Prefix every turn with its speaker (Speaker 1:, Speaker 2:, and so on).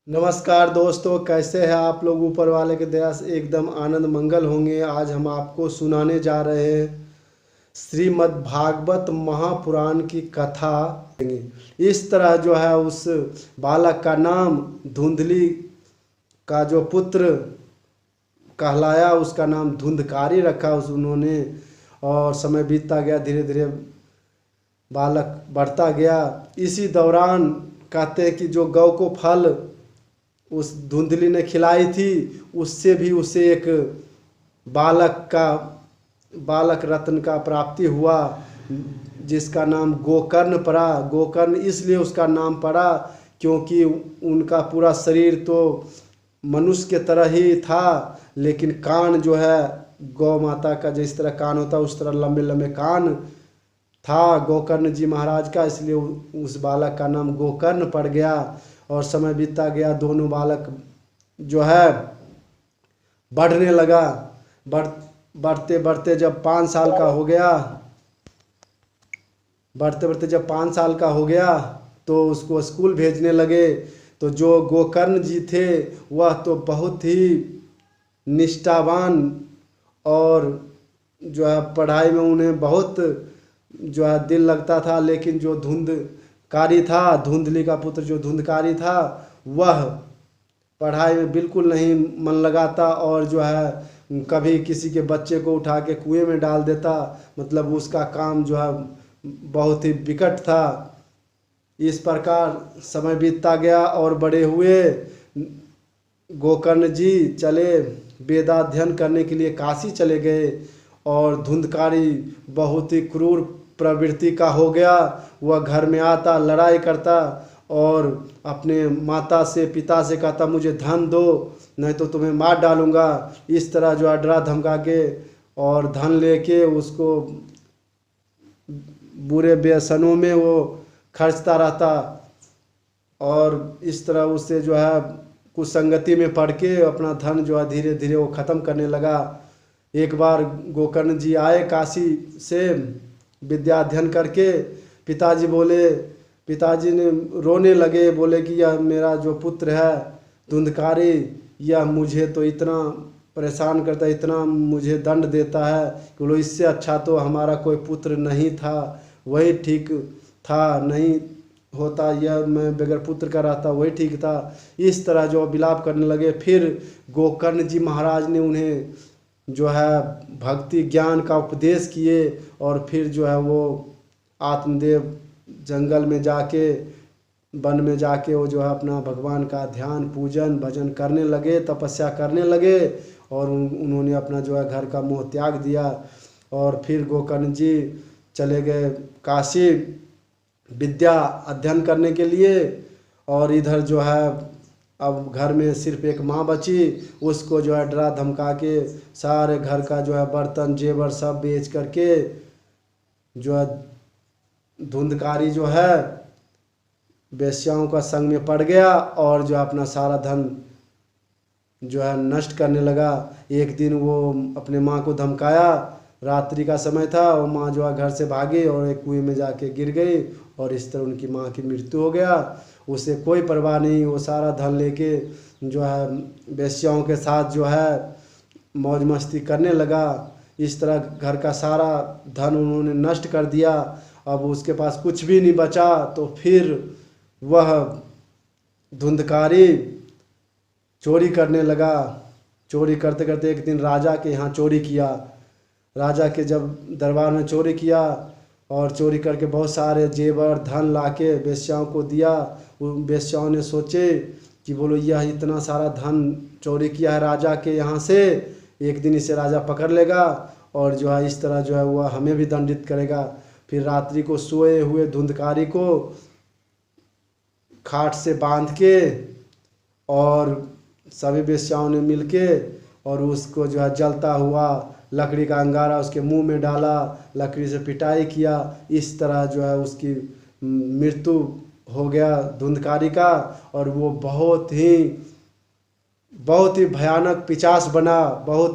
Speaker 1: नमस्कार दोस्तों, कैसे हैं आप लोग। ऊपर वाले के दया से एकदम आनंद मंगल होंगे। आज हम आपको सुनाने जा रहे हैं श्रीमद् भागवत महापुराण की कथा। इस तरह जो है उस बालक का नाम धुंधली का जो पुत्र कहलाया, उसका नाम धुंधकारी रखा उन्होंने। और समय बीतता गया, धीरे धीरे बालक बढ़ता गया। इसी दौरान कहते हैं कि जो गौ को फल उस धुंधली ने खिलाई थी, उससे भी उसे एक बालक रत्न का प्राप्ति हुआ, जिसका नाम गोकर्ण पड़ा। गोकर्ण इसलिए उसका नाम पड़ा क्योंकि उनका पूरा शरीर तो मनुष्य के तरह ही था, लेकिन कान जो है गौ माता का जिस तरह कान होता है उस तरह लंबे लंबे कान था गोकर्ण जी महाराज का, इसलिए उस बालक का नाम गोकर्ण पड़ गया। और समय बीतता गया, दोनों बालक जो है बढ़ने लगा। बढ़ते बढ़ते जब 5 साल का हो गया, तो उसको स्कूल भेजने लगे। तो जो गोकर्ण जी थे वह तो बहुत ही निष्ठावान और जो है पढ़ाई में उन्हें बहुत जो है दिल लगता था, लेकिन जो धुंधकारी था, धुंधली का पुत्र जो धुंधकारी था, वह पढ़ाई में बिल्कुल नहीं मन लगाता और जो है कभी किसी के बच्चे को उठा के कुएं में डाल देता। मतलब उसका काम जो है बहुत ही विकट था। इस प्रकार समय बीतता गया और बड़े हुए। गोकर्ण जी चले वेदाध्ययन करने के लिए काशी चले गए। और धुंधकारी बहुत ही क्रूर प्रवृत्ति का हो गया। वह घर में आता, लड़ाई करता और अपने माता से पिता से कहता मुझे धन दो, नहीं तो तुम्हें मार डालूंगा। इस तरह जो है डरा धमका के और धन लेके उसको बुरे व्यसनों में वो खर्चता रहता। और इस तरह उससे जो है कुसंगति में पड़ के अपना धन जो है धीरे धीरे वो ख़त्म करने लगा। एक बार गोकर्ण जी आए काशी से विद्या अध्ययन करके। पिताजी ने रोने लगे, बोले कि यह मेरा जो पुत्र है धुंधकारी, यह मुझे तो इतना परेशान करता, इतना मुझे दंड देता है। बोलो इससे अच्छा तो हमारा कोई पुत्र नहीं था, वही ठीक था। नहीं होता यह मैं बगैर पुत्र का रहता, वही ठीक था। इस तरह जो विलाप करने लगे। फिर गोकर्ण जी महाराज ने उन्हें जो है भक्ति ज्ञान का उपदेश किए। और फिर जो है वो आत्मदेव जंगल में जाके, वन में जाके वो जो है अपना भगवान का ध्यान पूजन भजन करने लगे, तपस्या करने लगे। और उन्होंने अपना जो है घर का मोह त्याग दिया। और फिर गोकर्ण जी चले गए काशी विद्या अध्ययन करने के लिए। और इधर जो है अब घर में सिर्फ एक माँ बची, उसको जो है डरा धमका के सारे घर का जो है बर्तन जेवर सब बेच करके जो है धुंधकारी जो है वेश्याओं का संग में पड़ गया और जो अपना सारा धन जो है नष्ट करने लगा। एक दिन वो अपने माँ को धमकाया, रात्रि का समय था, और माँ जो है घर से भागी और एक कुएं में जाके गिर गई। और इस तरह उनकी माँ की मृत्यु हो गया। उसे कोई परवाह नहीं, वो सारा धन लेके जो है वेश्याओं के साथ जो है मौज मस्ती करने लगा। इस तरह घर का सारा धन उन्होंने नष्ट कर दिया। अब उसके पास कुछ भी नहीं बचा। तो फिर वह धुंधकारी चोरी करने लगा। चोरी करते करते एक दिन राजा के यहाँ चोरी किया। राजा के जब दरबार में चोरी किया और चोरी करके बहुत सारे जेवर धन लाके वेश्याओं को दिया। वेश्याओं ने सोचे कि बोलो यह इतना सारा धन चोरी किया है राजा के यहाँ से, एक दिन इसे राजा पकड़ लेगा और जो है इस तरह जो है वह हमें भी दंडित करेगा। फिर रात्रि को सोए हुए धुंधकारी को खाट से बांध के और सभी वेश्याओं ने मिलके और उसको जो है जलता हुआ लकड़ी का अंगारा उसके मुंह में डाला, लकड़ी से पिटाई किया। इस तरह जो है उसकी मृत्यु हो गया धुंधकारी का। और वो बहुत ही भयानक पिशाच बना, बहुत